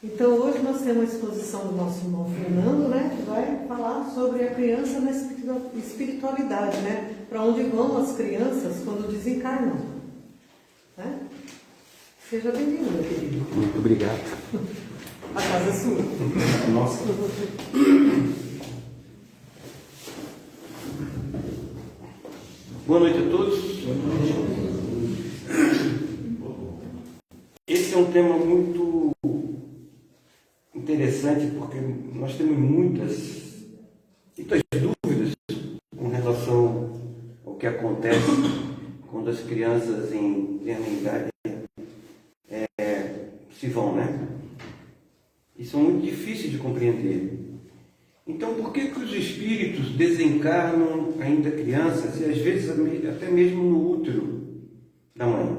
Então, hoje nós temos a exposição do nosso irmão Fernando, né, que vai falar sobre a criança na espiritualidade, né, para onde vão as crianças quando desencarnam. Né? Seja bem-vindo, meu querido. Muito obrigado. A casa é sua. Nossa. Boa noite a todos. Esse é um tema muito interessante porque nós temos muitas dúvidas com relação ao que acontece quando as crianças em idade se vão, né? E são muito difíceis de compreender. Então, por que os espíritos desencarnam ainda crianças e às vezes até mesmo no útero da mãe?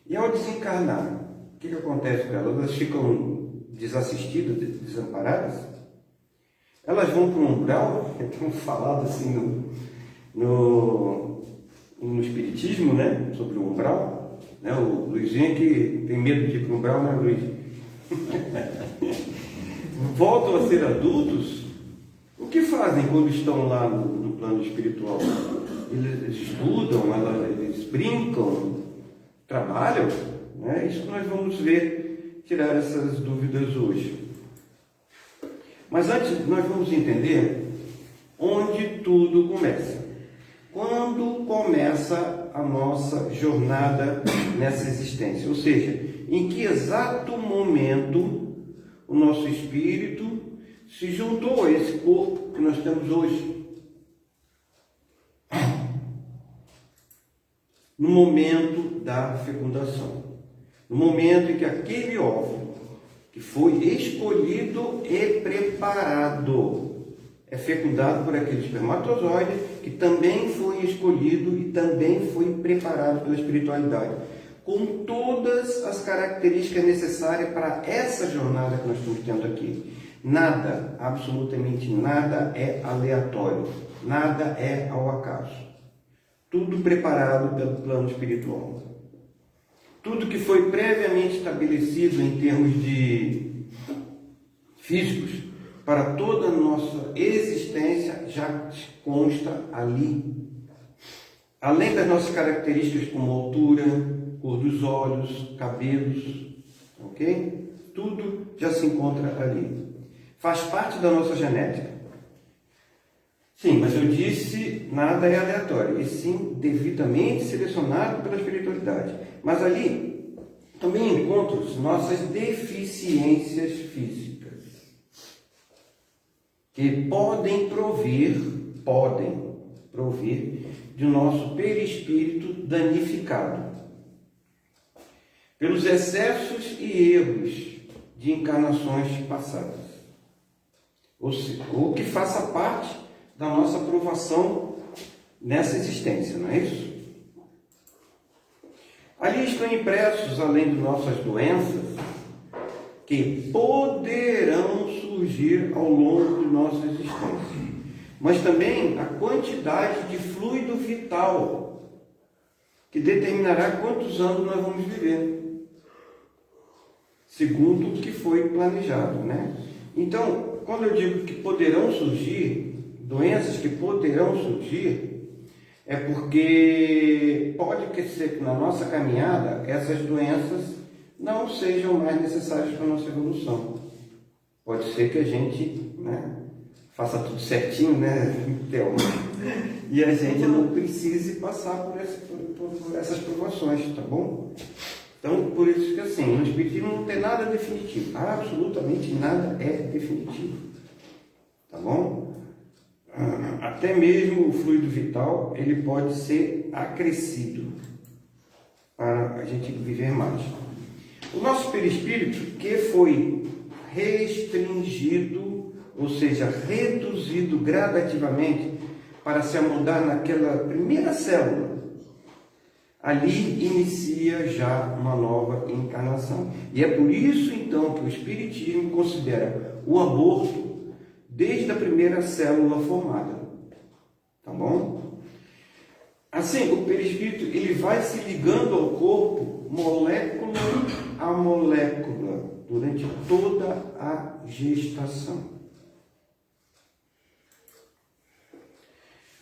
E ao desencarnar, o que acontece com elas? Elas ficam desassistidas, desamparadas? Elas vão para um umbral, é tão falado assim no Espiritismo, né? Sobre o umbral. Né? O Luizinho que tem medo de ir para o umbral, né, Luiz? Voltam a ser adultos. O que fazem quando estão lá no plano espiritual? Eles estudam, eles brincam, trabalham? Né? Isso que nós vamos ver, tirar essas dúvidas hoje. Mas antes, nós vamos entender onde tudo começa. Quando começa a nossa jornada nessa existência? Ou seja, em que exato momento o nosso espírito se juntou a esse corpo que nós temos hoje? No momento da fecundação. No momento em que aquele óvulo, que foi escolhido e preparado, é fecundado por aquele espermatozoide que também foi escolhido e também foi preparado pela espiritualidade, com todas as características necessárias para essa jornada que nós estamos tendo aqui. Nada, absolutamente nada é aleatório, nada é ao acaso. Tudo preparado pelo plano espiritual. Tudo que foi previamente estabelecido em termos de físicos para toda a nossa existência já consta ali. Além das nossas características como altura, cor dos olhos, cabelos, ok? Tudo já se encontra ali. Faz parte da nossa genética. Sim, mas eu disse, nada é aleatório, e sim devidamente selecionado pela espiritualidade. Mas ali também encontro nossas deficiências físicas, que podem provir de nosso perispírito danificado pelos excessos e erros de encarnações passadas, ou que faça parte da nossa provação nessa existência, não é isso? Ali estão impressos, além de nossas doenças, que poderão surgir ao longo de nossa existência, mas também a quantidade de fluido vital que determinará quantos anos nós vamos viver, segundo o que foi planejado, né? Então, quando eu digo que poderão surgir, doenças que poderão surgir, é porque pode ser que na nossa caminhada essas doenças não sejam mais necessárias para a nossa evolução. Pode ser que a gente, né, faça tudo certinho, né, Thelma? E a gente não precise passar por essas provações, tá bom? Então, por isso que assim, no Espiritismo não tem nada definitivo. Absolutamente nada é definitivo. Tá bom? Até mesmo o fluido vital, ele pode ser acrescido para a gente viver mais. O nosso perispírito, que foi restringido, ou seja, reduzido gradativamente para se amoldar naquela primeira célula, ali inicia já uma nova encarnação. E é por isso, então, que o Espiritismo considera o aborto desde a primeira célula formada. Tá bom? Assim, o perispírito ele vai se ligando ao corpo molécula a molécula durante toda a gestação.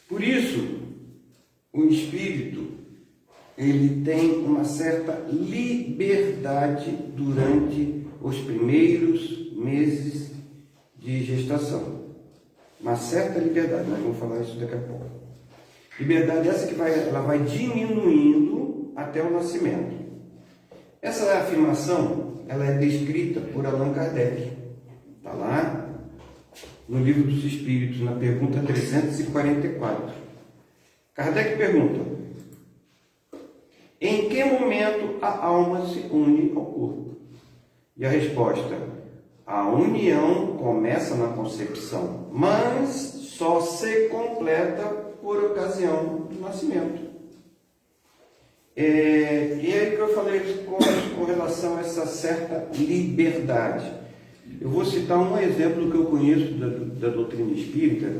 Por isso, o espírito ele tem uma certa liberdade durante os primeiros meses de gestação. Uma certa liberdade, nós vamos falar isso daqui a pouco. Liberdade essa que ela vai diminuindo até o nascimento. Essa afirmação ela é descrita por Allan Kardec. Está lá no Livro dos Espíritos, na pergunta 344. Kardec pergunta: em que momento a alma se une ao corpo? E a resposta: a união começa na concepção, mas só se completa por ocasião do nascimento. E aí que eu falei com relação a essa certa liberdade. Eu vou citar um exemplo que eu conheço da doutrina espírita,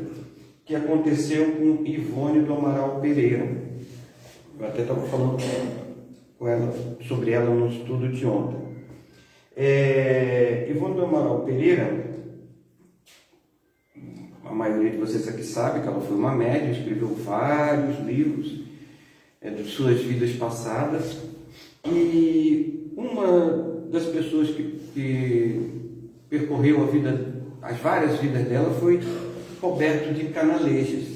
que aconteceu com Ivone do Amaral Pereira. Eu até estava falando com ela, sobre ela no estudo de ontem. Ivone do Amaral Pereira, a maioria de vocês aqui sabe que ela foi uma médium, escreveu vários livros de suas vidas passadas, e uma das pessoas que percorreu as várias vidas dela foi Roberto de Canalejas.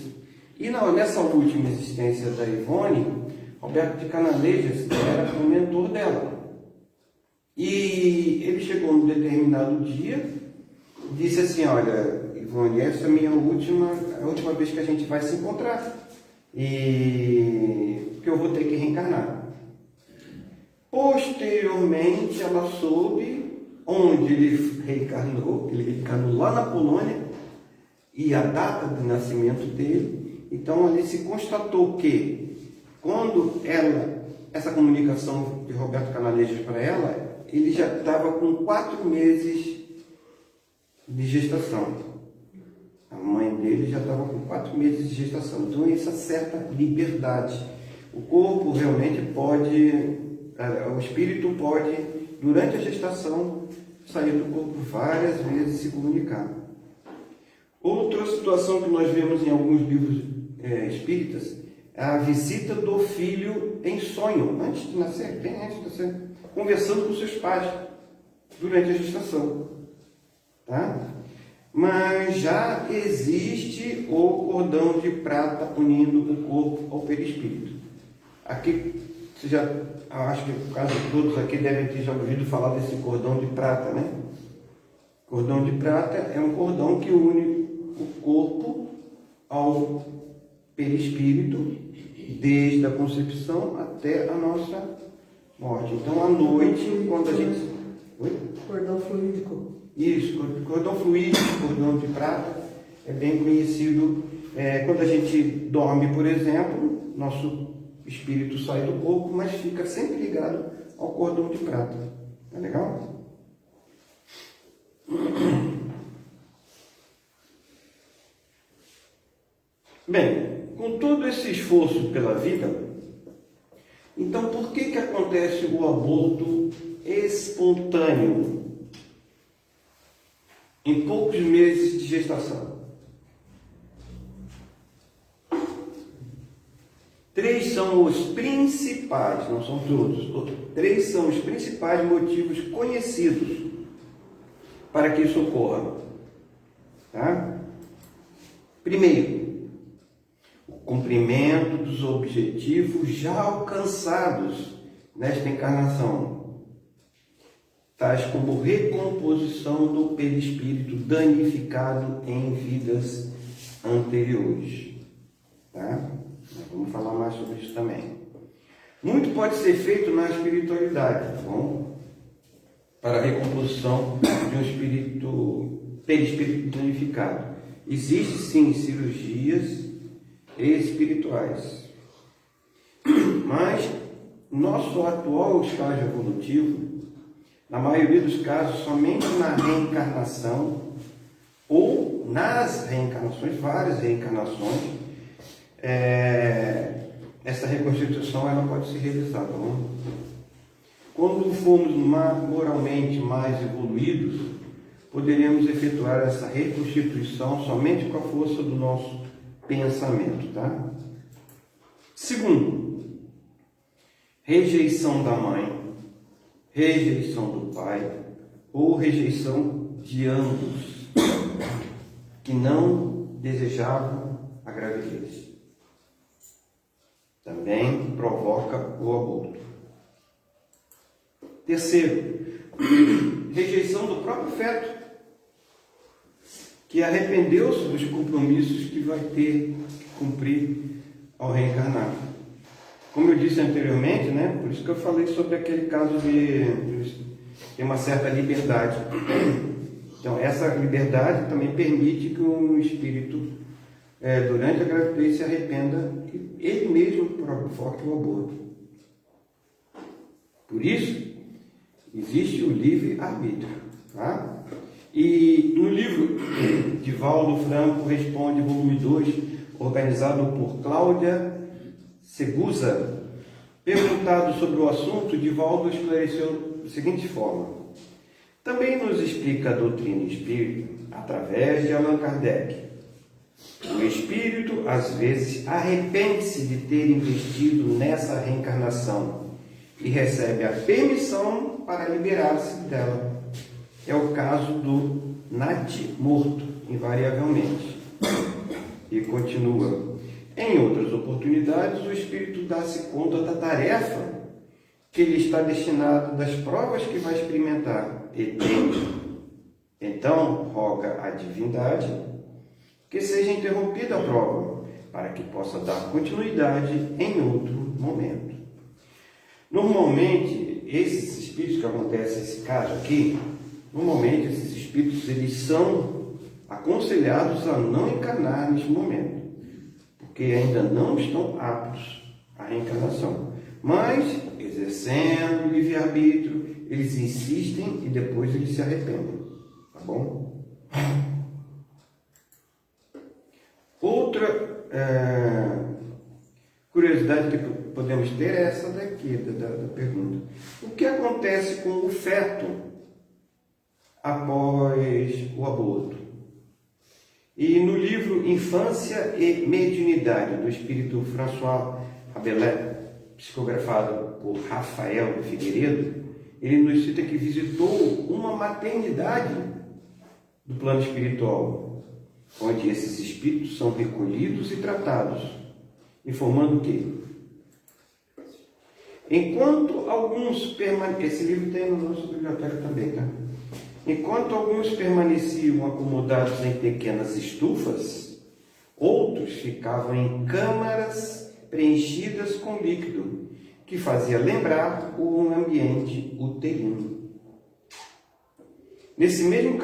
E nessa última existência da Ivone, Roberto de Canalejas era o mentor dela. E ele chegou num determinado dia e disse assim: olha, Ivone, essa é a última vez que a gente vai se encontrar, e porque eu vou ter que reencarnar. Posteriormente ela soube onde ele reencarnou lá na Polônia, e a data de nascimento dele. Então ali se constatou que quando essa comunicação de Roberto Canalejas para ela, ele já estava com 4 meses de gestação. A mãe dele já estava com 4 meses de gestação. Então, essa certa liberdade. O corpo realmente o espírito pode, durante a gestação, sair do corpo várias vezes e se comunicar. Outra situação que nós vemos em alguns livros espíritas é a visita do filho em sonho, antes de nascer, bem antes de nascer, conversando com seus pais durante a gestação. Tá? Mas já existe o cordão de prata unindo o corpo ao perispírito. Aqui, acho que quase todos aqui devem ter já ouvido falar desse cordão de prata, né? Cordão de prata é um cordão que une o corpo ao perispírito, desde a concepção até a nossa morte. Então, à noite, quando a gente... Oi? Cordão fluídico. Isso, cordão fluídico, cordão de prata, é bem conhecido. Quando a gente dorme, por exemplo, nosso espírito sai do corpo, mas fica sempre ligado ao cordão de prata. É legal? Bem, com todo esse esforço pela vida, então por que acontece o aborto espontâneo em poucos meses de gestação? 3 são os principais, não são todos, 3 são os principais motivos conhecidos para que isso ocorra. Tá? Primeiro, o cumprimento dos objetivos já alcançados nesta encarnação, tais como recomposição do perispírito danificado em vidas anteriores. Tá? Vamos falar mais sobre isso também. Muito pode ser feito na espiritualidade, tá bom? Para a recomposição de um perispírito danificado. Existem sim cirurgias espirituais, mas nosso atual estágio evolutivo, na maioria dos casos, somente na reencarnação ou nas reencarnações, várias reencarnações, essa reconstituição ela pode ser realizada. Não? Quando formos moralmente mais evoluídos, poderemos efetuar essa reconstituição somente com a força do nosso pensamento, tá? Segundo, rejeição da mãe, rejeição do pai ou rejeição de ambos que não desejavam a gravidez. Também provoca o aborto. Terceiro, rejeição do próprio feto, que arrependeu-se dos compromissos que vai ter que cumprir ao reencarnar. Como eu disse anteriormente, né, por isso que eu falei sobre aquele caso de ter uma certa liberdade. Então, essa liberdade também permite que o espírito, durante a gravidez, se arrependa e ele mesmo provoque o aborto. Por isso, existe o livre-arbítrio. Tá? E no livro Divaldo Franco Responde, volume 2, organizado por Cláudia Segusa, perguntado sobre o assunto, Divaldo esclareceu da seguinte forma: também nos explica a doutrina espírita através de Allan Kardec. O espírito, às vezes, arrepende-se de ter investido nessa reencarnação e recebe a permissão para liberar-se dela. É o caso do natimorto, invariavelmente. E continua: em outras oportunidades, o espírito dá-se conta da tarefa que lhe está destinada, das provas que vai experimentar, e teme. Então, roga à divindade que seja interrompida a prova, para que possa dar continuidade em outro momento. Normalmente, esses espíritos que acontece esse caso aqui, normalmente esses espíritos eles são aconselhados a não encarnar neste momento, porque ainda não estão aptos à reencarnação. Mas, exercendo o livre-arbítrio, eles insistem e depois eles se arrependem. Tá bom? Outra curiosidade que podemos ter é essa daqui, da pergunta. O que acontece com o feto após o aborto? E no livro Infância e Mediunidade, do espírito François Rabelais, psicografado por Rafael Figueiredo, ele nos cita que visitou uma maternidade do plano espiritual, onde esses espíritos são recolhidos e tratados, informando que, enquanto alguns esse livro tem na nossa biblioteca também, tá? Enquanto alguns permaneciam acomodados em pequenas estufas, outros ficavam em câmaras preenchidas com líquido, que fazia lembrar o ambiente uterino. Nesse mesmo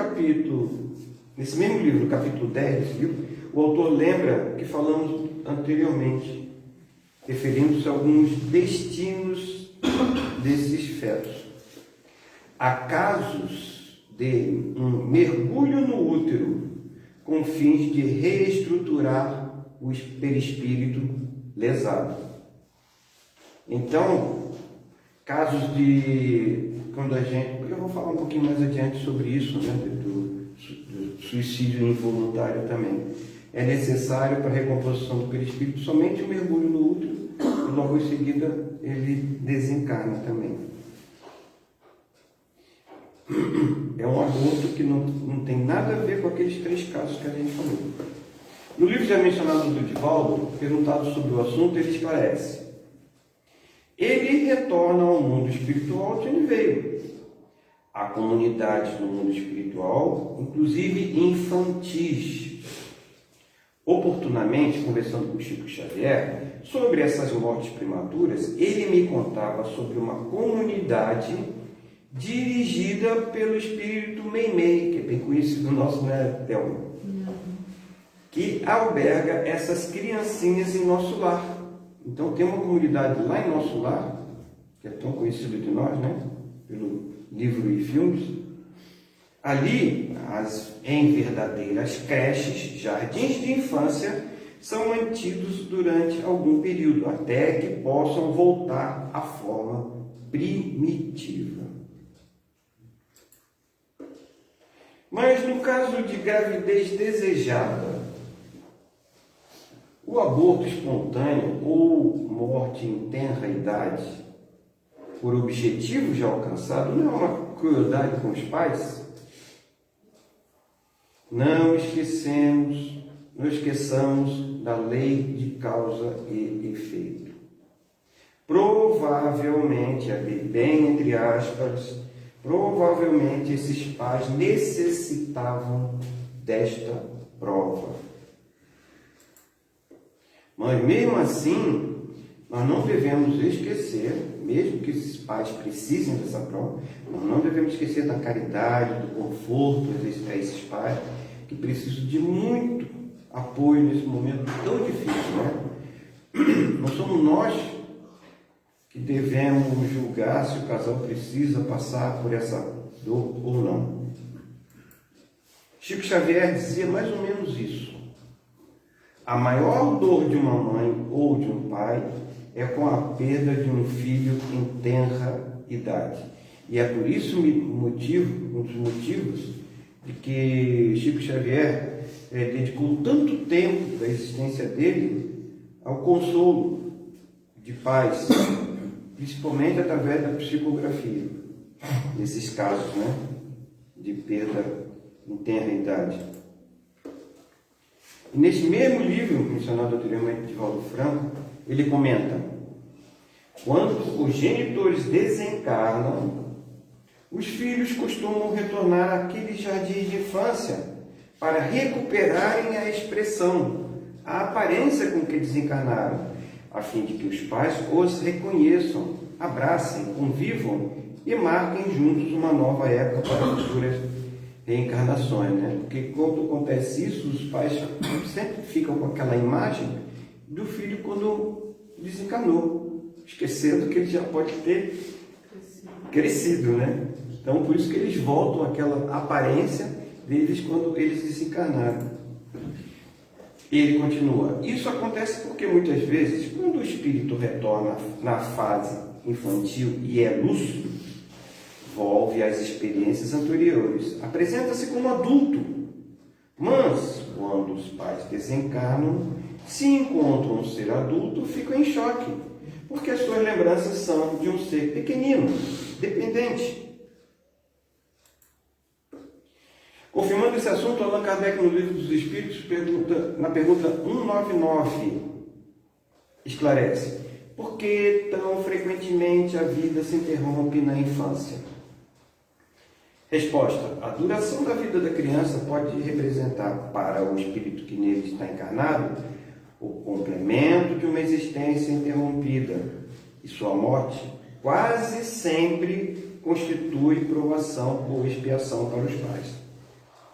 livro, capítulo 10 desse livro, o autor lembra que falamos anteriormente, referindo-se a alguns destinos desses fetos. Há casos de um mergulho no útero com fins de reestruturar o perispírito lesado. Então, casos de quando a gente, eu vou falar um pouquinho mais adiante sobre isso, né, do suicídio involuntário também. É necessário para a recomposição do perispírito somente um mergulho no útero e logo em seguida ele desencarna também. É um aborto que não tem nada a ver com aqueles 3 casos que a gente falou. No livro já mencionado do Divaldo, perguntado sobre o assunto, ele esclarece: ele retorna ao mundo espiritual de onde veio. Há comunidades no mundo espiritual, inclusive infantis. Oportunamente, conversando com Chico Xavier sobre essas mortes prematuras, ele me contava sobre uma comunidade dirigida pelo espírito Meimei, que é bem conhecido nosso, né, Thelma? Que alberga essas criancinhas em nosso lar. Então tem uma comunidade lá em nosso lar, que é tão conhecida de nós, né? Pelo livro e filmes. Ali, em verdadeiras creches, jardins de infância, são mantidos durante algum período, até que possam voltar à forma primitiva. Mas no caso de gravidez desejada, o aborto espontâneo ou morte em tenra idade, por objetivo já alcançado, não é uma crueldade com os pais? Não esqueçamos da lei de causa e efeito. Provavelmente, bem entre aspas, provavelmente esses pais necessitavam desta prova. Mas mesmo assim, nós não devemos esquecer, mesmo que esses pais precisem dessa prova, nós não devemos esquecer da caridade, do conforto a esses pais que precisam de muito apoio nesse momento tão difícil, né? Não somos nós que devemos julgar se o casal precisa passar por essa dor ou não. Chico Xavier dizia mais ou menos isso. A maior dor de uma mãe ou de um pai é com a perda de um filho em tenra idade. E é por isso um dos motivos de que Chico Xavier dedicou tanto tempo da existência dele ao consolo de pais, principalmente através da psicografia, nesses casos, né, de perda em tenra idade. E nesse mesmo livro, mencionado anteriormente de Valdo Franco, ele comenta: quando os genitores desencarnam, os filhos costumam retornar àquele jardim de infância para recuperarem a expressão, a aparência com que desencarnaram, a fim de que os pais os reconheçam, abracem, convivam e marquem juntos uma nova época para futuras reencarnações, né? Porque quando acontece isso, os pais sempre ficam com aquela imagem do filho quando desencarnou, esquecendo que ele já pode ter crescido, né? Então, por isso que eles voltam àquela aparência deles quando eles desencarnaram. Ele continua: isso acontece porque muitas vezes, quando o espírito retorna na fase infantil e é lúcido, volve às experiências anteriores, apresenta-se como adulto. Mas, quando os pais desencarnam, se encontram um ser adulto, ficam em choque, porque as suas lembranças são de um ser pequenino, dependente. Confirmando esse assunto, Allan Kardec, no Livro dos Espíritos, na pergunta 199, esclarece: por que tão frequentemente a vida se interrompe na infância? Resposta: a duração da vida da criança pode representar para o espírito que nele está encarnado o complemento de uma existência interrompida, e sua morte quase sempre constitui provação ou expiação para os pais.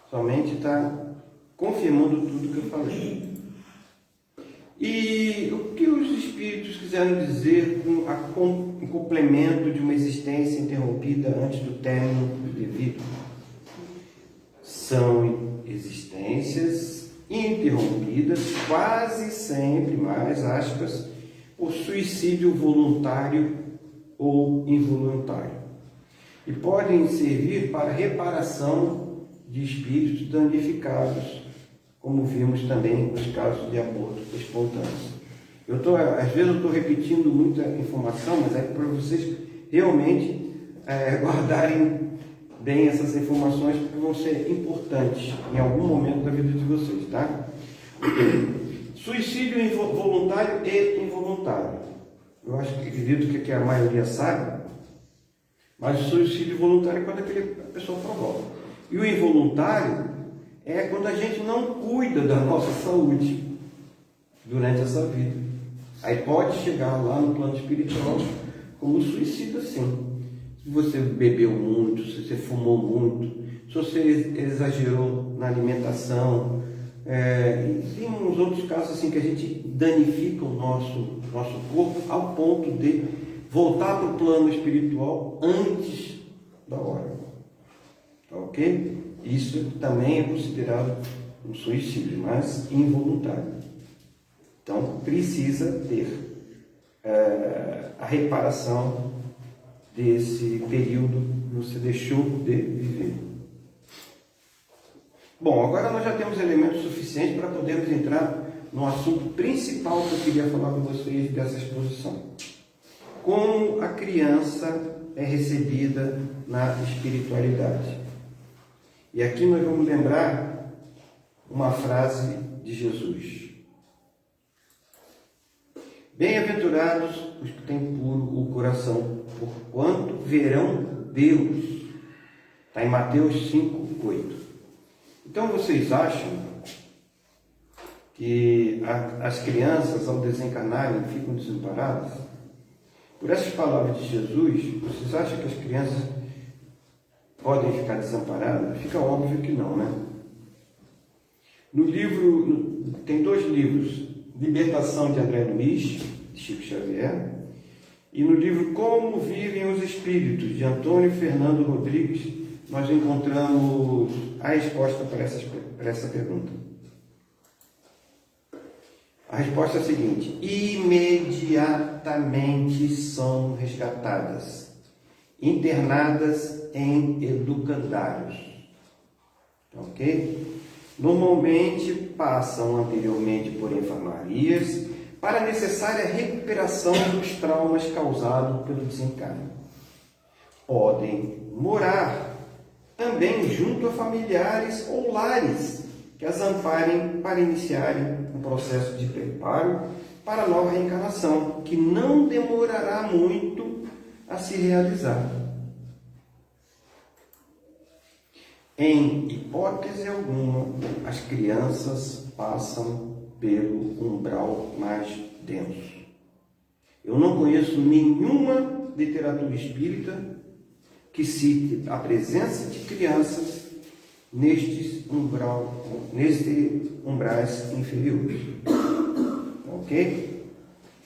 Somente está confirmando tudo que eu falei. E o que os espíritos quiseram dizer com o complemento de uma existência interrompida antes do término devido? São existências interrompidas quase sempre, mais aspas, por suicídio voluntário ou involuntário, e podem servir para reparação de espíritos danificados, como vimos também nos casos de aborto espontâneo. Às vezes eu estou repetindo muita informação, mas é para vocês realmente guardarem bem essas informações, porque vão ser importantes em algum momento da vida de vocês, tá? Suicídio voluntário e involuntário. Eu acredito que a maioria sabe, mas o suicídio voluntário é quando a pessoa provoca. E o involuntário é quando a gente não cuida da nossa saúde durante essa vida. Aí pode chegar lá no plano espiritual como suicídio, sim. Se você bebeu muito, se você fumou muito, se você exagerou na alimentação, e tem uns outros casos assim que a gente danifica o nosso corpo ao ponto de voltar para o plano espiritual antes da hora. Tá ok? Isso também é considerado um suicídio, mas involuntário. Então, precisa ter a reparação desse período que você deixou de viver. Bom, agora nós já temos elementos suficientes para podermos entrar no assunto principal que eu queria falar com vocês dessa exposição. Como a criança é recebida na espiritualidade. E aqui nós vamos lembrar uma frase de Jesus. Bem-aventurados os que têm puro o coração, porquanto verão Deus. Está em Mateus 5:8. Então vocês acham que as crianças, ao desencarnarem, ficam desamparadas? Por essas palavras de Jesus, vocês acham que as crianças podem ficar desamparadas? Fica óbvio que não, né? No livro, tem 2 livros, Libertação de André Luiz, de Chico Xavier, e no livro Como Vivem os Espíritos, de Antônio Fernando Rodrigues, nós encontramos a resposta para essa pergunta. A resposta é a seguinte: imediatamente são resgatadas, internadas em educandários. Ok? Normalmente passam anteriormente por enfermarias para a necessária recuperação dos traumas causados pelo desencarne. Podem morar também junto a familiares ou lares que as amparem para iniciarem um processo de preparo para a nova reencarnação, que não demorará muito a se realizar. Em hipótese alguma, as crianças passam pelo umbral mais denso. Eu não conheço nenhuma literatura espírita que cite a presença de crianças nestes umbrais inferiores. Ok?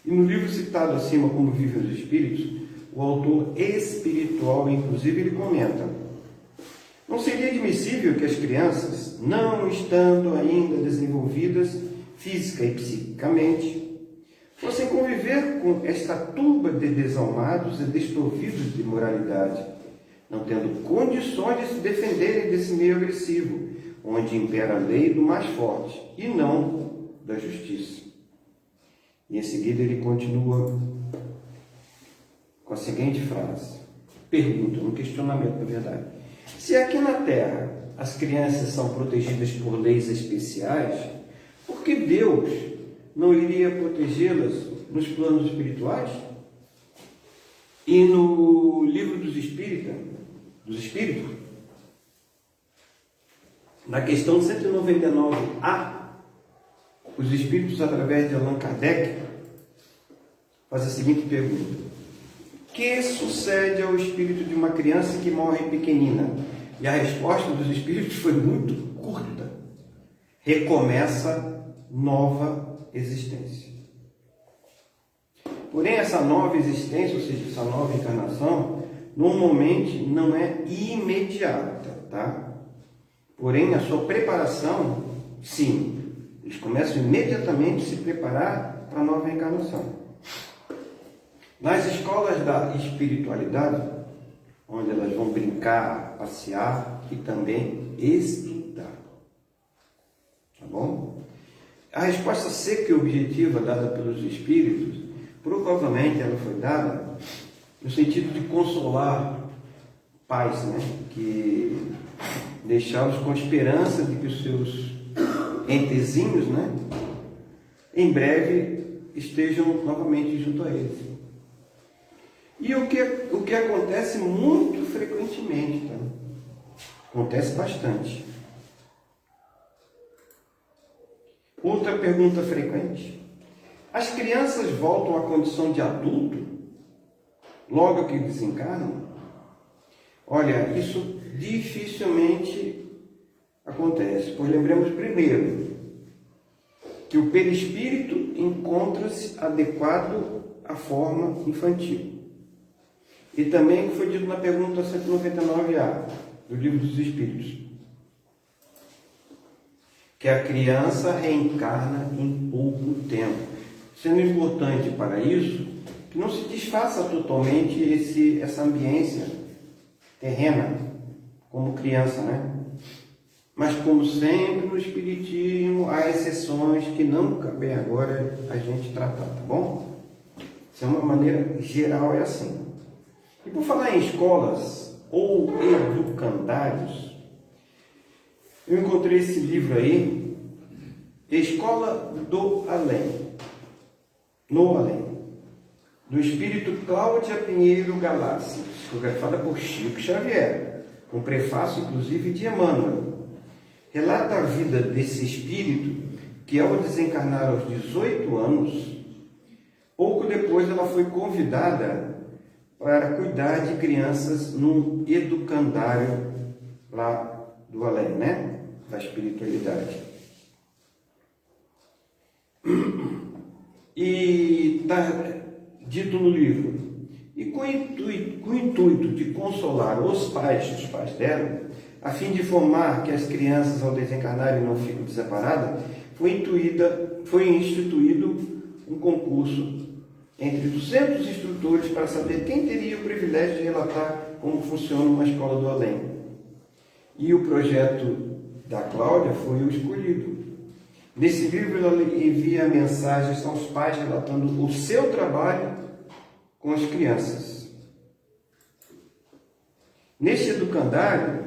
E no livro citado acima, Como Vivem os Espíritos, o autor espiritual, inclusive, ele comenta: não seria admissível que as crianças, não estando ainda desenvolvidas física e psiquicamente, fossem conviver com esta turba de desalmados e desprovidos de moralidade, não tendo condições de se defenderem desse meio agressivo, onde impera a lei do mais forte e não da justiça. E em seguida ele continua com a seguinte frase, pergunta, um questionamento, na verdade: se aqui na Terra as crianças são protegidas por leis especiais, por que Deus não iria protegê-las nos planos espirituais? E no livro dos Espíritos, na questão 199A, os Espíritos, através de Allan Kardec, fazem a seguinte pergunta: que sucede ao espírito de uma criança que morre pequenina? E a resposta dos Espíritos foi muito curta: recomeça nova existência. Porém, essa nova existência, ou seja, essa nova encarnação, normalmente não é imediata, tá? Porém, a sua preparação, sim, eles começam imediatamente a se preparar para a nova encarnação. Nas escolas da espiritualidade, onde elas vão brincar, passear e também estudar. Tá bom? A resposta seca e objetiva dada pelos Espíritos, provavelmente ela foi dada no sentido de consolar pais, né? Que deixá-los com esperança de que os seus entezinhos, né, em breve estejam novamente junto a eles. E o que acontece muito frequentemente, tá? Acontece bastante. Outra pergunta frequente: as crianças voltam à condição de adulto logo que desencarnam? Olha, isso dificilmente acontece, pois lembremos primeiro que o perispírito encontra-se adequado à forma infantil. E também foi dito na pergunta 199A do Livro dos Espíritos, que a criança reencarna em pouco tempo. Sendo importante para isso que não se desfaça totalmente essa ambiência terrena, como criança, né? Mas como sempre no Espiritismo, há exceções que não cabe agora a gente tratar, tá bom? Isso é uma maneira geral, é assim. E por falar em escolas ou educandários, eu encontrei esse livro aí, Escola do Além, no Além, do espírito Cláudia Pinheiro Galassi, psicografada por Chico Xavier, com prefácio inclusive de Emmanuel. Relata a vida desse espírito que, ao desencarnar aos 18 anos, pouco depois ela foi convidada para cuidar de crianças num educandário lá do além, né? Da espiritualidade. E está dito no livro, e com o intuito de consolar os pais dela, a fim de informar que as crianças ao desencarnarem não ficam desamparadas, foi instituído um concurso entre 200 instrutores para saber quem teria o privilégio de relatar como funciona uma escola do além. E o projeto da Cláudia foi o escolhido. Nesse livro ela envia mensagens aos pais relatando o seu trabalho com as crianças. Neste educandário,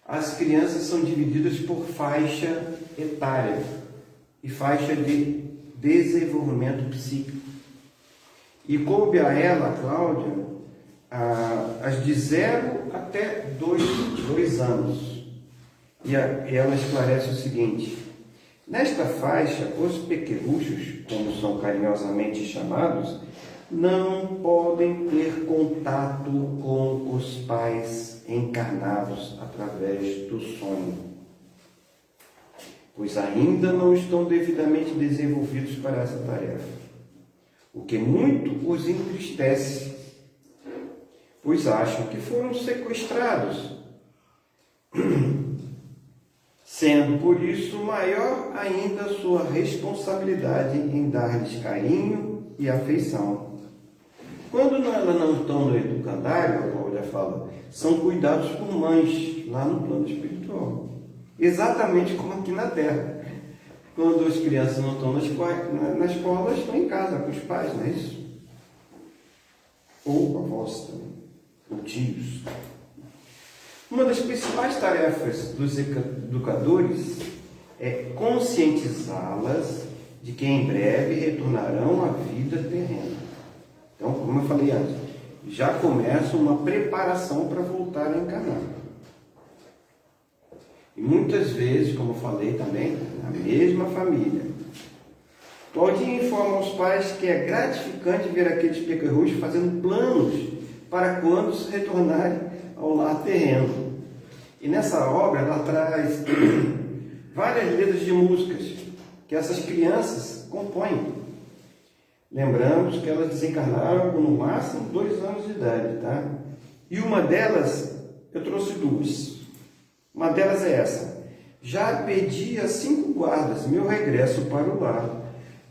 as crianças são divididas por faixa etária e faixa de desenvolvimento psíquico. E coube a ela, a Cláudia, as de 0 até 2 anos. E ela esclarece o seguinte: nesta faixa, os pequenuchos, como são carinhosamente chamados, não podem ter contato com os pais encarnados através do sonho, pois ainda não estão devidamente desenvolvidos para essa tarefa, o que muito os entristece, pois acham que foram sequestrados, sendo por isso maior ainda a sua responsabilidade em dar-lhes carinho e afeição. Quando elas não estão no educandário, a Cláudia fala, são cuidados por mães, lá no plano espiritual. Exatamente como aqui na Terra. Quando as crianças não estão na escola, estão em casa com os pais, não é isso? Ou avós também, ou tios. Uma das principais tarefas dos educadores é conscientizá-las de que em breve retornarão à vida terrena. Então, como eu falei antes, já começa uma preparação para voltar a encarnar. E muitas vezes, como eu falei também, na mesma família. Claudinha informa aos pais que é gratificante ver aqueles pequerros fazendo planos para quando se retornarem ao lar terreno. E nessa obra ela traz várias letras de músicas que essas crianças compõem. Lembramos que elas desencarnaram com no máximo 2 anos de idade, tá? E uma delas, eu trouxe 2. Uma delas é essa: já pedi a 5 guardas meu regresso para o lar,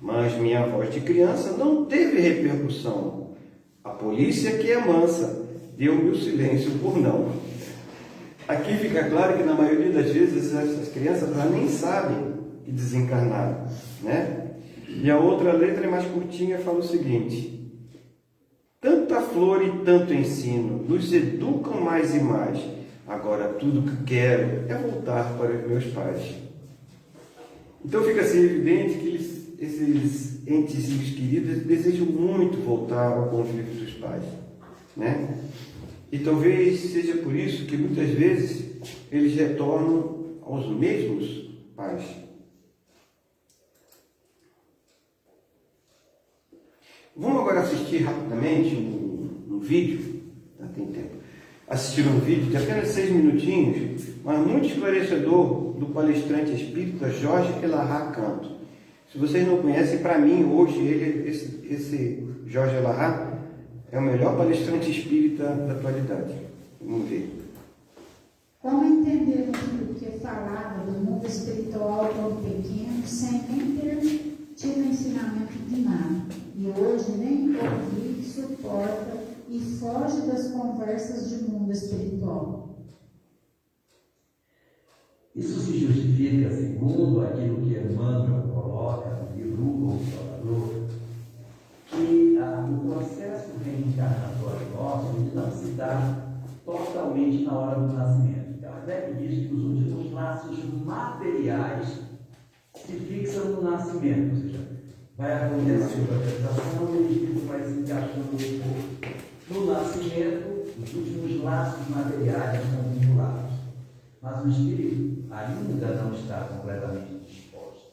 mas minha voz de criança não teve repercussão. A polícia, que é mansa, deu-me o silêncio por não. Aqui fica claro que na maioria das vezes essas crianças já nem sabem que desencarnaram, né? E a outra letra é mais curtinha, fala o seguinte: tanta flor e tanto ensino nos educam mais e mais. Agora tudo que quero é voltar para os meus pais. Então fica assim evidente que esses entes queridos desejam muito voltar ao convívio dos pais, né? E talvez seja por isso que muitas vezes eles retornam aos mesmos pais. Vamos agora assistir rapidamente um vídeo, já tem tempo, assistir um vídeo de apenas 6 minutinhos, mas muito esclarecedor, do palestrante espírita Jorge Elarrat Canto. Se vocês não conhecem, para mim, hoje, esse Jorge Elarrat é o melhor palestrante espírita da atualidade. Vamos ver. Como entender aquilo que falava do mundo espiritual tão pequeno, sem nem ter tido ensinamento de nada? E hoje nem ouvir suporta e foge das conversas de mundo espiritual? Isso se justifica, segundo aquilo que Emmanuel coloca no livro O Consolador, que o processo reencarnatório nosso ele não se dá totalmente na hora do nascimento. Kardec diz que os últimos laços materiais se fixam no nascimento, ou seja, vai acontecendo a gestação e o espírito vai se encaixando no corpo. No nascimento, os últimos laços materiais estão vinculados. Mas o espírito ainda não está completamente disposto.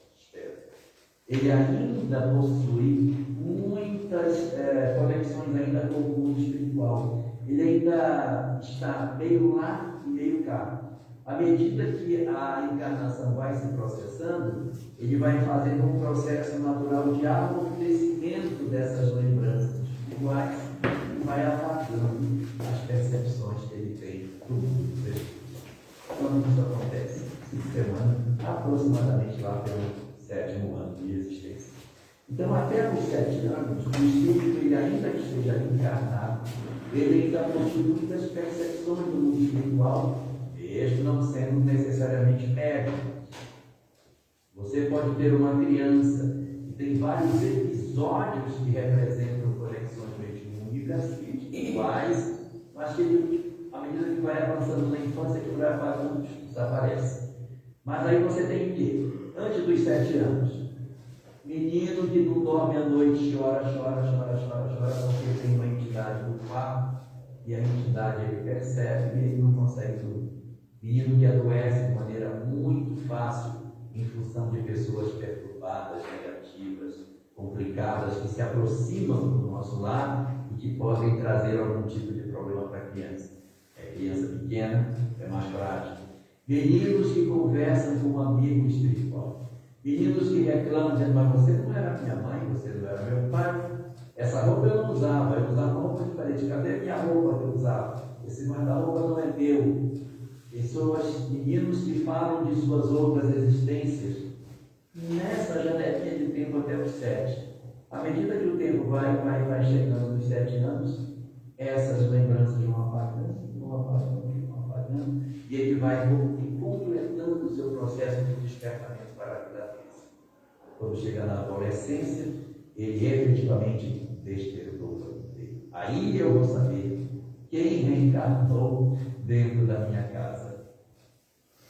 Ele ainda possui muitas conexões ainda com o mundo espiritual. Ele ainda está meio lá e meio cá. À medida que a encarnação vai se processando, ele vai fazendo um processo natural de amortecimento dessas lembranças espirituais e vai apagando as percepções que ele tem do mundo espiritual. Quando isso acontece? Sistemando aproximadamente lá pelo 7º ano de existência. Então, até os 7 anos, o espírito, ele ainda que esteja encarnado, ele ainda possui muitas percepções do mundo espiritual, mesmo não sendo necessariamente médico. Você pode ter uma criança que tem vários episódios que representam conexões mediúnicas espirituais, mas que ele, à medida que vai avançando na infância, que vai apagando, desaparece. Mas aí você tem que, antes dos 7 anos, menino que não dorme à noite, chora, porque tem uma entidade do quarto, e a entidade ele percebe e ele não consegue dormir. Menino que adoece de maneira muito fácil, em função de pessoas perturbadas, negativas, complicadas, que se aproximam do nosso lar e que podem trazer algum tipo de problema para a criança. É criança pequena, é mais frágil. Meninos que conversam com um amigo espiritual. Meninos que reclamam, dizendo, mas você não era minha mãe, você não era meu pai. Essa roupa eu não usava, eu usava uma roupa diferente. Cadê minha roupa que eu usava? Esse guarda-roupa não é meu. Pessoas, meninos que falam de suas outras existências nessa janelinha de tempo até os 7. À medida que o tempo vai chegando nos 7 anos, essas lembranças vão apagando, e ele vai completando o seu processo de despertamento para a vida adulta. Quando chega na adolescência, ele efetivamente despertou para viver. Aí eu vou saber quem reencarnou dentro da minha casa.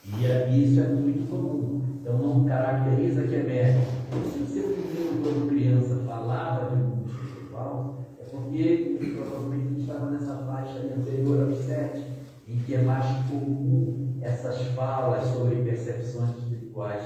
E isso é muito comum. Então não caracteriza que é médico. Se o seu menino, quando criança, falava de mundo espiritual, é porque ele provavelmente estava nessa faixa anterior aos 7, em que é mais comum essas falas sobre percepções espirituais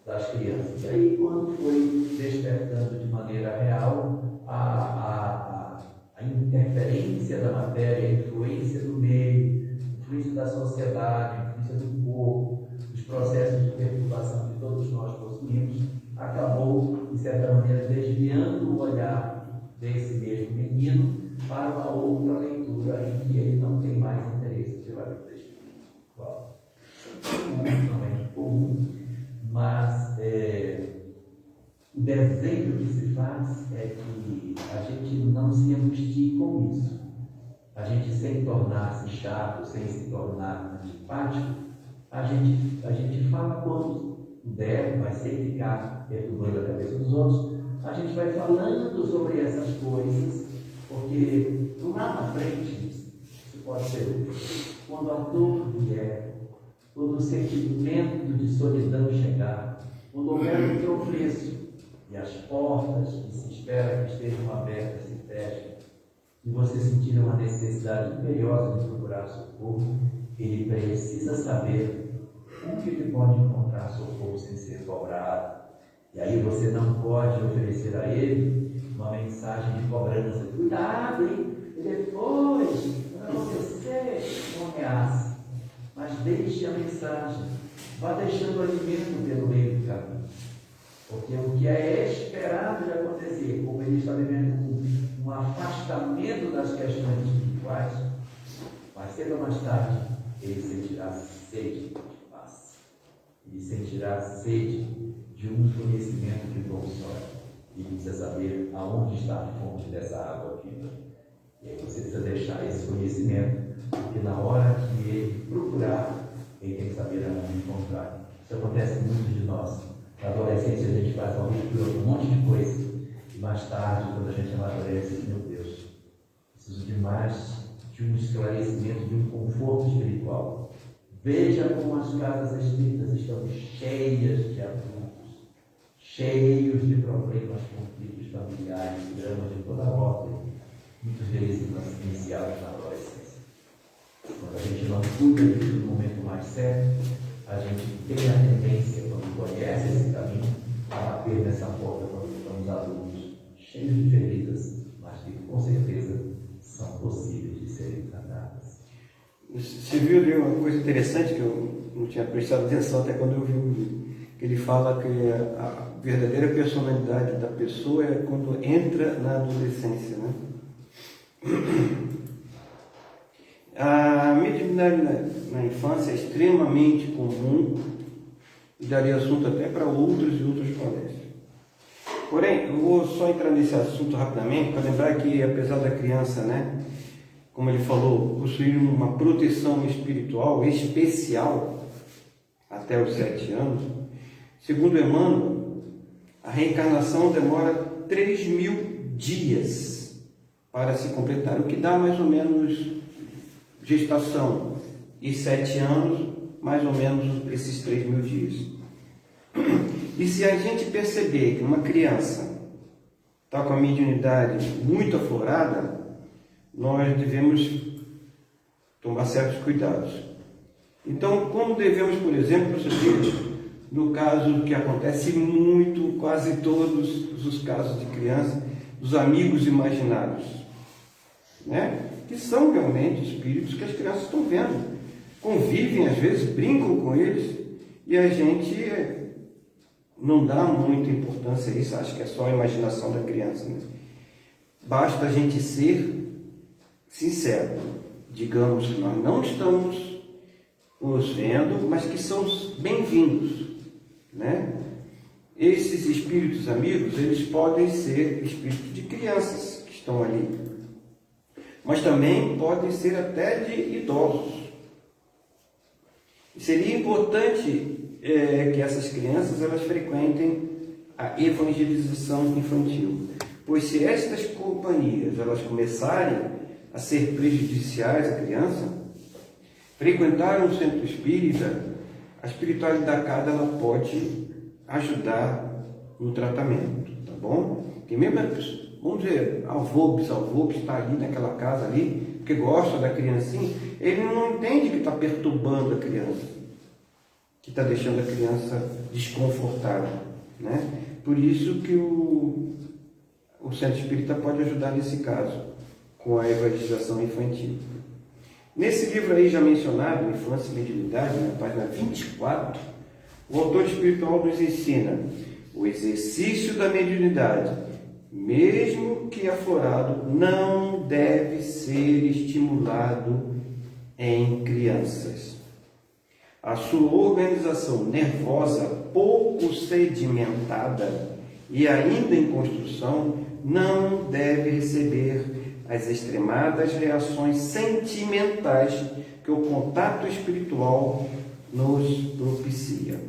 das crianças. E aí, quando foi despertando de maneira real a interferência da matéria, a influência do meio, a influência da sociedade, a influência do corpo, os processos de perturbação que todos nós possuímos, acabou, de certa maneira, desviando o olhar desse mesmo menino para uma outra leitura em que ele não tem mais interesse pela vida espiritual. Não é comum, mas o desenho que se faz é que a gente não se angustie com isso. A gente, sem tornar-se chato, sem se tornar antipático, a gente fala quando der, vai sem ficar perturbando a cabeça dos outros, a gente vai falando sobre essas coisas, porque lá na frente, isso pode ser útil, quando a dor vier, quando o sentimento de solidão chegar, quando houver um tropeço e as portas que se espera que estejam abertas se fechem, e você sentir uma necessidade imperiosa de procurar socorro, ele precisa saber onde ele pode encontrar socorro sem ser cobrado. E aí você não pode oferecer a ele uma mensagem de cobrança. Cuidado, hein? E depois, quando acontecer, não ameaça. Mas deixe a mensagem. Vá deixando o alimento pelo meio do caminho. Porque o que é esperado de acontecer, como ele está vivendo um afastamento das questões espirituais, mais cedo ou mais tarde, ele sentirá sede de paz. Ele sentirá sede de um conhecimento que consome. E precisa saber aonde está a fonte dessa água viva. E aí você precisa deixar esse conhecimento, porque na hora que ele procurar, ele tem que saber aonde encontrar. Isso acontece com muitos de nós. Na adolescência a gente faz uma mistura de um monte de coisa. E mais tarde, quando a gente amadurece, meu Deus, preciso de mais de um esclarecimento, de um conforto espiritual. Veja como as casas espíritas estão cheias de adultos, cheios de problemas, conflitos familiares, dramas de toda ordem, muitas vezes iniciados na adolescência. Quando a gente não cuida disso no momento mais certo, a gente tem a tendência, quando conhece esse caminho, a bater nessa porta quando estamos adultos, cheios de feridas, mas que com certeza são possíveis de serem tratadas. Você viu ali uma coisa interessante que eu não tinha prestado atenção até quando eu vi o vídeo. Ele fala que a verdadeira personalidade da pessoa é quando entra na adolescência, né? A mediunidade na infância é extremamente comum e daria assunto até para outros e outras palestras. Porém, eu vou só entrar nesse assunto rapidamente para lembrar que, apesar da criança, né, como ele falou, possuir uma proteção espiritual especial até os 7 anos, segundo Emmanuel, a reencarnação demora 3.000 dias para se completar, o que dá mais ou menos gestação e 7 anos, mais ou menos esses 3.000 dias. E se a gente perceber que uma criança está com a mediunidade muito aflorada, nós devemos tomar certos cuidados. Então, como devemos, por exemplo, proceder no caso que acontece muito, quase todos os casos de criança, dos amigos imaginários, né? Que são realmente espíritos que as crianças estão vendo, convivem às vezes, brincam com eles, e a gente não dá muita importância a isso, acha que é só a imaginação da criança, né? Basta a gente ser sincero, digamos que nós não estamos os vendo, mas que são bem-vindos, né? Esses espíritos amigos, eles podem ser espíritos de crianças que estão ali, mas também podem ser até de idosos. Seria importante que essas crianças elas frequentem a evangelização infantil, pois se estas companhias elas começarem a ser prejudiciais à criança, frequentar um centro espírita, a espiritualidade cada ela pode ajudar no tratamento, tá bom? Porque mesmo, vamos dizer, avô está ali naquela casa ali, porque gosta da criancinha, ele não entende que está perturbando a criança, que está deixando a criança desconfortável, né? Por isso que o centro espírita pode ajudar nesse caso, com a evangelização infantil. Nesse livro aí já mencionado, Infância e Mediunidade, na página 24, o autor espiritual nos ensina o exercício da mediunidade, mesmo que aflorado, não deve ser estimulado em crianças. A sua organização nervosa pouco sedimentada e ainda em construção não deve receber as extremadas reações sentimentais que o contato espiritual nos propicia.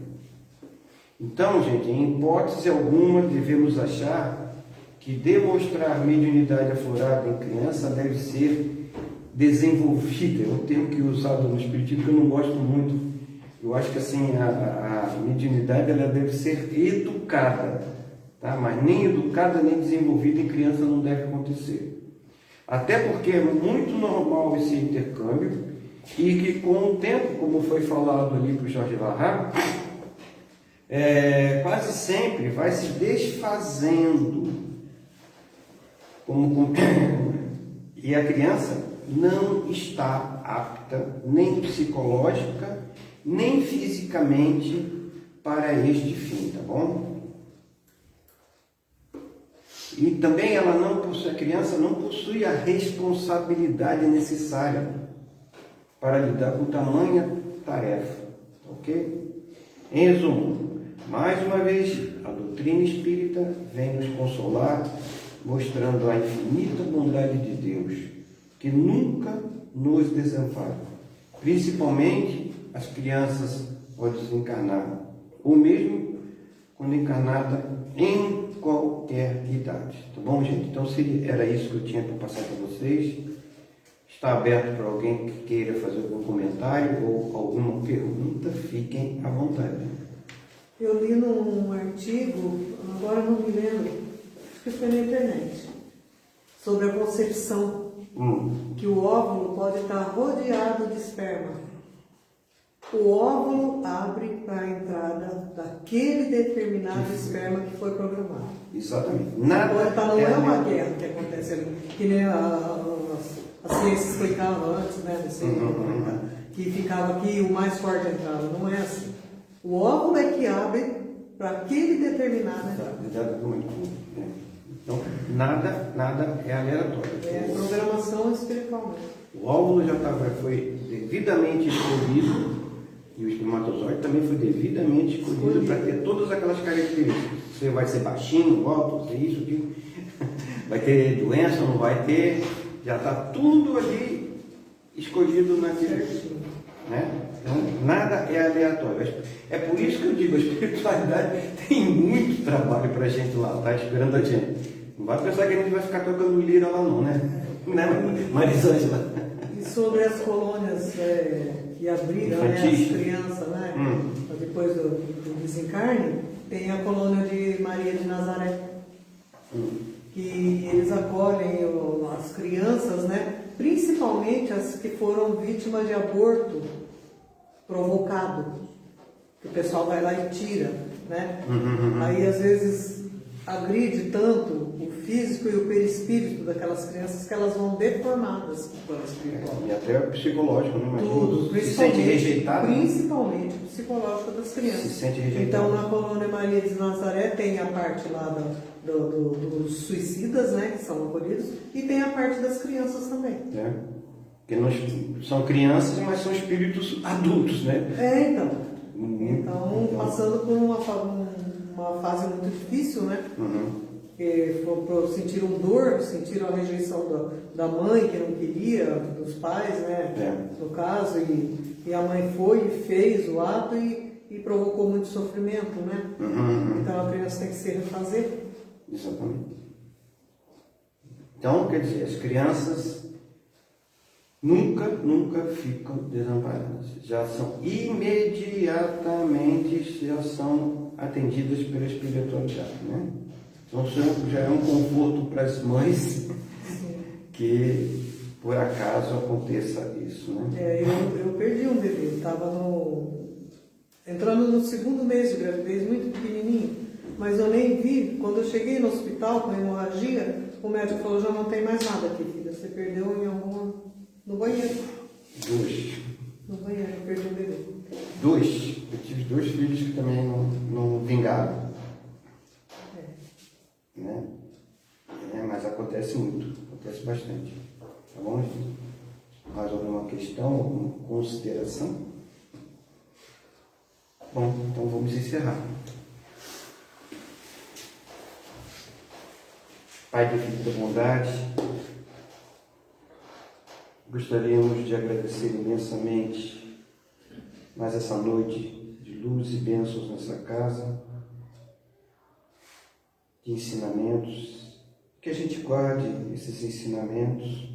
Então, gente, em hipótese alguma, devemos achar que demonstrar mediunidade aflorada em criança deve ser desenvolvida. É um termo que é usado no espiritismo que eu não gosto muito. Eu acho que assim, a mediunidade ela deve ser educada, tá? Mas nem educada nem desenvolvida em criança não deve acontecer. Até porque é muito normal esse intercâmbio e que com o tempo, como foi falado ali para o Jorge Larra, quase sempre vai se desfazendo e a criança não está apta, nem psicológica, nem fisicamente para este fim, tá bom? E também a criança não possui a responsabilidade necessária para lidar com tamanha tarefa, ok? Em resumo, mais uma vez, a doutrina espírita vem nos consolar, mostrando a infinita bondade de Deus, que nunca nos desampara, principalmente as crianças ao desencarnar, ou mesmo quando encarnada em qualquer idade. Tá bom, gente? Então era isso que eu tinha para passar para vocês. Está aberto para alguém que queira fazer algum comentário ou alguma pergunta, fiquem à vontade. Eu li num artigo, agora não me lembro, acho que foi na internet, sobre a concepção, que o óvulo pode estar rodeado de esperma. O óvulo abre para a entrada daquele determinado esperma que foi programado. Exatamente. Então não é uma guerra que acontece ali, que nem a ciência explicava antes, né? Não sei, que ficava aqui o mais forte entrava. Não é assim. O óvulo é que abre para aquele determinado entrada. Então, nada é aleatório. É programação espiritual mesmo. O óvulo foi devidamente escolhido e o espermatozoide também foi devidamente escolhido para ter todas aquelas características. Você vai ser baixinho, alto, vai ter isso, aquilo. Vai ter doença, não vai ter. Já está tudo ali escolhido naquele. Né? Então, nada é aleatório. É por isso que eu digo, a espiritualidade tem muito trabalho para a gente lá, está esperando a gente. Não vai pensar que a gente vai ficar tocando lira lá não, né? Né, Marisângela? E sobre as colônias que abriram, né, as crianças, né? Depois do desencarne, tem a colônia de Maria de Nazaré, que eles acolhem as crianças, né? Principalmente as que foram vítimas de aborto provocado, que o pessoal vai lá e tira, né? Aí às vezes agride tanto o físico e o perispírito daquelas crianças que elas vão deformadas no plano espiritual. E até o psicológico, né? Tudo, se sente rejeitado. Principalmente o psicológico das crianças. Se sente rejeitado. Então na colônia Maria de Nazaré tem a parte lá dos suicidas, né, que são acolhidos, e tem a parte das crianças também. Porque nós são crianças, mas são espíritos adultos, né? Então, passando por uma fase muito difícil, né? Porque sentiram dor, sentiram a rejeição da mãe, que não queria, dos pais, né? No caso, e a mãe foi e fez o ato e provocou muito sofrimento, né? Então a criança tem que se refazer. Exatamente. Então, quer dizer, as crianças nunca ficam desamparadas. Já são imediatamente atendidas pela espiritualidade, né? Então, já é um conforto para as mães que por acaso aconteça isso, né? Eu perdi um bebê, estava entrando no segundo mês de gravidez, muito pequenininho. Mas eu nem vi, quando eu cheguei no hospital com hemorragia, o médico falou, já não tem mais nada aqui, filha, você perdeu no banheiro. No banheiro, eu perdi o bebê. Eu tive 2 filhos que também não vingaram. Né? Mas acontece bastante. Tá bom, gente? Mais alguma questão, alguma consideração? Bom, então vamos encerrar. Pai de vida da bondade, gostaríamos de agradecer imensamente mais essa noite de luz e bênçãos nessa casa, de ensinamentos, que a gente guarde esses ensinamentos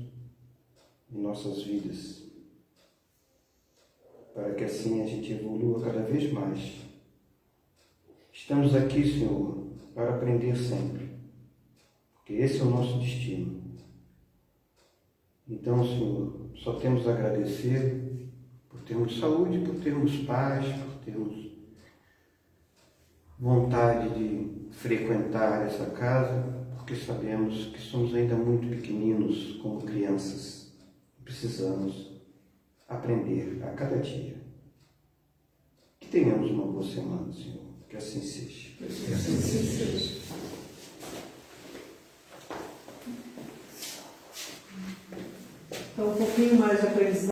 em nossas vidas, para que assim a gente evolua cada vez mais. Estamos aqui, Senhor, para aprender sempre. Porque esse é o nosso destino. Então, Senhor, só temos a agradecer por termos saúde, por termos paz, por termos vontade de frequentar essa casa, porque sabemos que somos ainda muito pequeninos como crianças. Precisamos aprender a cada dia. Que tenhamos uma boa semana, Senhor. Que assim seja. Que assim seja. Então, um pouquinho mais de aprendizagem.